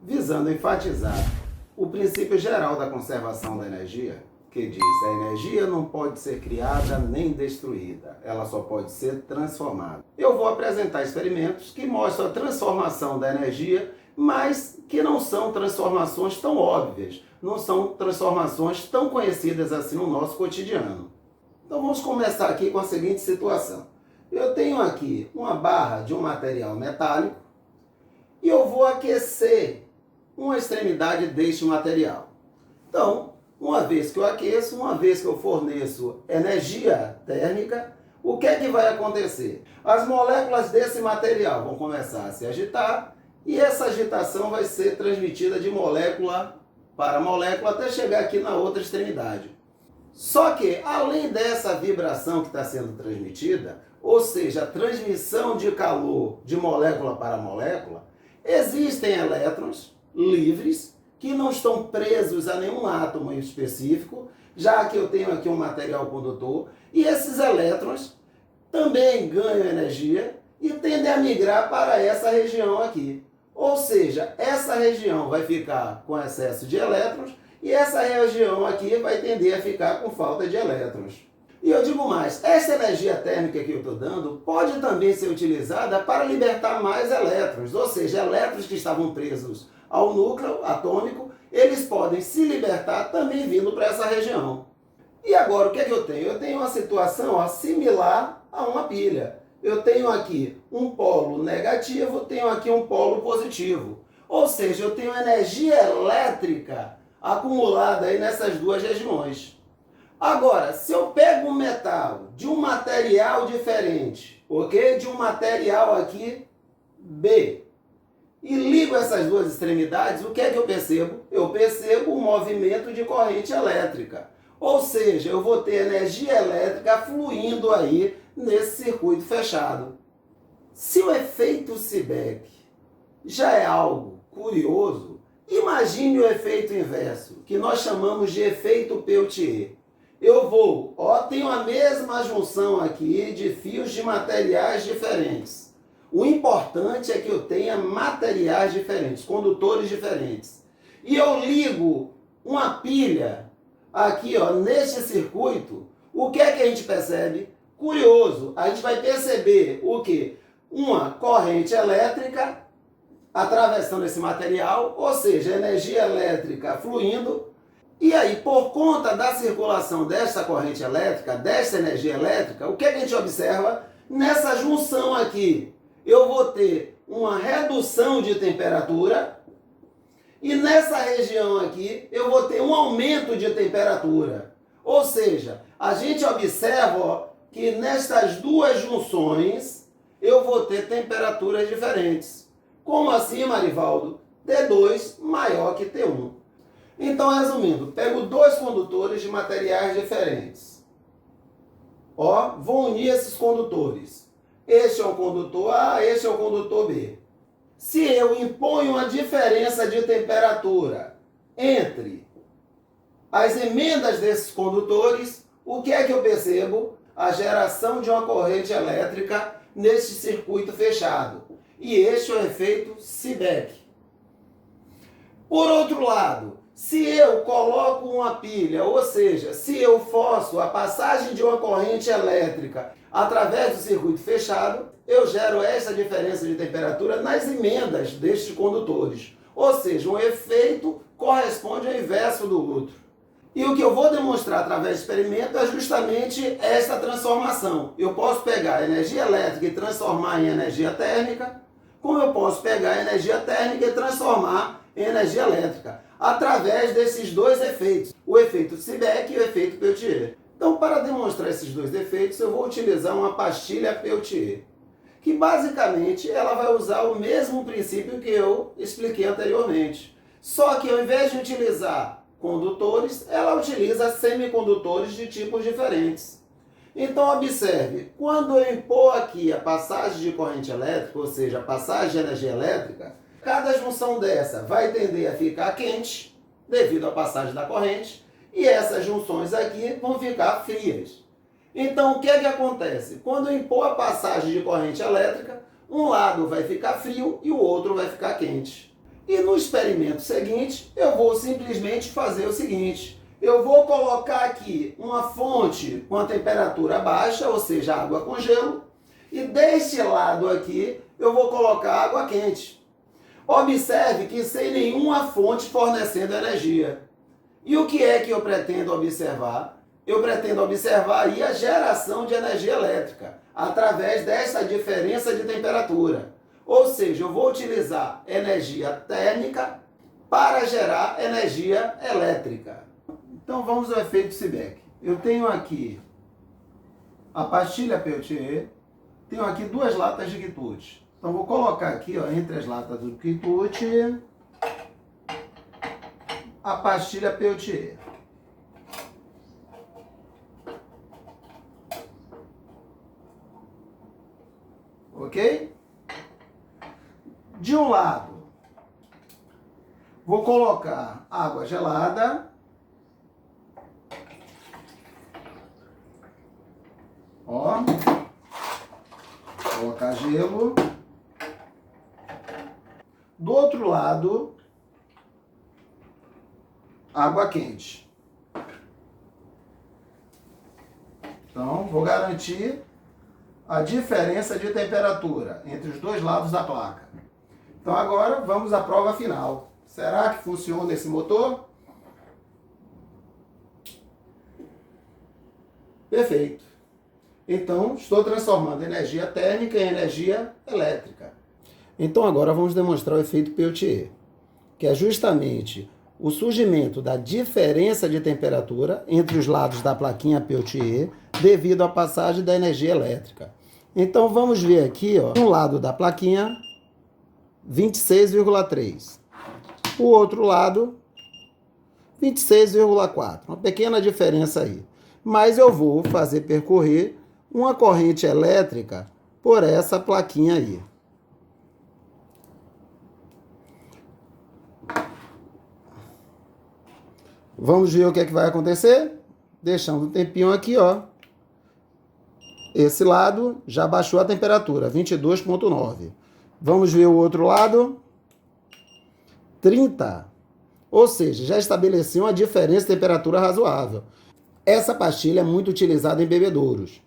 visando enfatizar o princípio geral da conservação da energia, que diz: a energia não pode ser criada nem destruída, ela só pode ser transformada. Eu vou apresentar experimentos que mostram a transformação da energia, mas que não são transformações tão óbvias, não são transformações tão conhecidas assim no nosso cotidiano. Então vamos começar aqui com a seguinte situação. Eu tenho aqui uma barra de um material metálico e eu vou aquecer uma extremidade deste material. Então, uma vez que eu aqueço, uma vez que eu forneço energia térmica, o que é que vai acontecer? As moléculas desse material vão começar a se agitar e essa agitação vai ser transmitida de molécula para molécula até chegar aqui na outra extremidade. Só que, além dessa vibração que está sendo transmitida, ou seja, a transmissão de calor de molécula para molécula, existem elétrons livres que não estão presos a nenhum átomo em específico, já que eu tenho aqui um material condutor, e esses elétrons também ganham energia e tendem a migrar para essa região aqui. Ou seja, essa região vai ficar com excesso de elétrons e essa região aqui vai tender a ficar com falta de elétrons. E eu digo mais, essa energia térmica que eu estou dando pode também ser utilizada para libertar mais elétrons, ou seja, elétrons que estavam presos ao núcleo atômico, eles podem se libertar também vindo para essa região. E agora o que é que eu tenho? Eu tenho uma situação similar a uma pilha. Eu tenho aqui um polo negativo, tenho aqui um polo positivo. Ou seja, eu tenho energia elétrica acumulada aí nessas duas regiões. Agora, se eu pego um metal de um material diferente, ok? De um material aqui B, e ligo essas duas extremidades, o que é que eu percebo? Eu percebo um movimento de corrente elétrica. Ou seja, eu vou ter energia elétrica fluindo aí nesse circuito fechado. Se o efeito Seebeck já é algo curioso, imagine o efeito inverso, que nós chamamos de efeito Peltier. Eu tenho a mesma junção aqui de fios de materiais diferentes. O importante é que eu tenha materiais diferentes, condutores diferentes. E eu ligo uma pilha aqui, neste circuito. O que é que a gente percebe? Curioso, a gente vai perceber o quê? Uma corrente elétrica atravessando esse material, ou seja, energia elétrica fluindo. E aí, por conta da circulação desta corrente elétrica, desta energia elétrica, o que é que a gente observa? Nessa junção aqui, eu vou ter uma redução de temperatura e nessa região aqui eu vou ter um aumento de temperatura. Ou seja, a gente observa que nestas duas junções eu vou ter temperaturas diferentes. Como assim, Marivaldo? T2 maior que T1. Então, resumindo, pego dois condutores de materiais diferentes. Vou unir esses condutores. Este é o condutor A, este é o condutor B. Se eu imponho uma diferença de temperatura entre as emendas desses condutores, o que é que eu percebo? A geração de uma corrente elétrica neste circuito fechado. E este é o efeito Seebeck. Por outro lado, se eu coloco uma pilha, ou seja, se eu forço a passagem de uma corrente elétrica através do circuito fechado, eu gero essa diferença de temperatura nas emendas destes condutores. Ou seja, um efeito corresponde ao inverso do outro. E o que eu vou demonstrar através do experimento é justamente essa transformação. Eu posso pegar a energia elétrica e transformar em energia térmica, como eu posso pegar a energia térmica e transformar em energia elétrica, através desses dois efeitos, o efeito Seebeck e o efeito Peltier. Então, para demonstrar esses dois efeitos, eu vou utilizar uma pastilha Peltier, que basicamente ela vai usar o mesmo princípio que eu expliquei anteriormente. Só que ao invés de utilizar condutores, ela utiliza semicondutores de tipos diferentes. Então, observe, quando eu impor aqui a passagem de corrente elétrica, ou seja, a passagem de energia elétrica, cada junção dessa vai tender a ficar quente, devido à passagem da corrente, e essas junções aqui vão ficar frias. Então, o que é que acontece? Quando eu impor a passagem de corrente elétrica, um lado vai ficar frio e o outro vai ficar quente. E no experimento seguinte, eu vou simplesmente fazer o seguinte. Eu vou colocar aqui uma fonte com a temperatura baixa, ou seja, água com gelo, e deste lado aqui eu vou colocar água quente. Observe que sem nenhuma fonte fornecendo energia. E o que é que eu pretendo observar? Eu pretendo observar aí a geração de energia elétrica, através dessa diferença de temperatura. Ou seja, eu vou utilizar energia térmica para gerar energia elétrica. Então vamos ao efeito Seebeck. Eu tenho aqui a pastilha Peltier, tenho aqui 2 latas de quitute. Então vou colocar aqui, ó, entre as latas do quitute, a pastilha Peltier. Ok? De um lado, vou colocar água gelada. Ó, colocar gelo. Do outro lado, água quente. Então, vou garantir a diferença de temperatura entre os 2 lados da placa. Então, agora vamos à prova final. Será que funciona esse motor? Perfeito. Então, estou transformando energia térmica em energia elétrica. Então, agora vamos demonstrar o efeito Peltier, que é justamente o surgimento da diferença de temperatura entre os lados da plaquinha Peltier devido à passagem da energia elétrica. Então, vamos ver aqui, ó, um lado da plaquinha, 26,3. O outro lado, 26,4. Uma pequena diferença aí. Mas eu vou fazer percorrer uma corrente elétrica por essa plaquinha aí. Vamos ver o que é que vai acontecer? Deixando um tempinho aqui, ó. Esse lado já baixou a temperatura, 22,9. Vamos ver o outro lado. 30. Ou seja, já estabeleceu uma diferença de temperatura razoável. Essa pastilha é muito utilizada em bebedouros.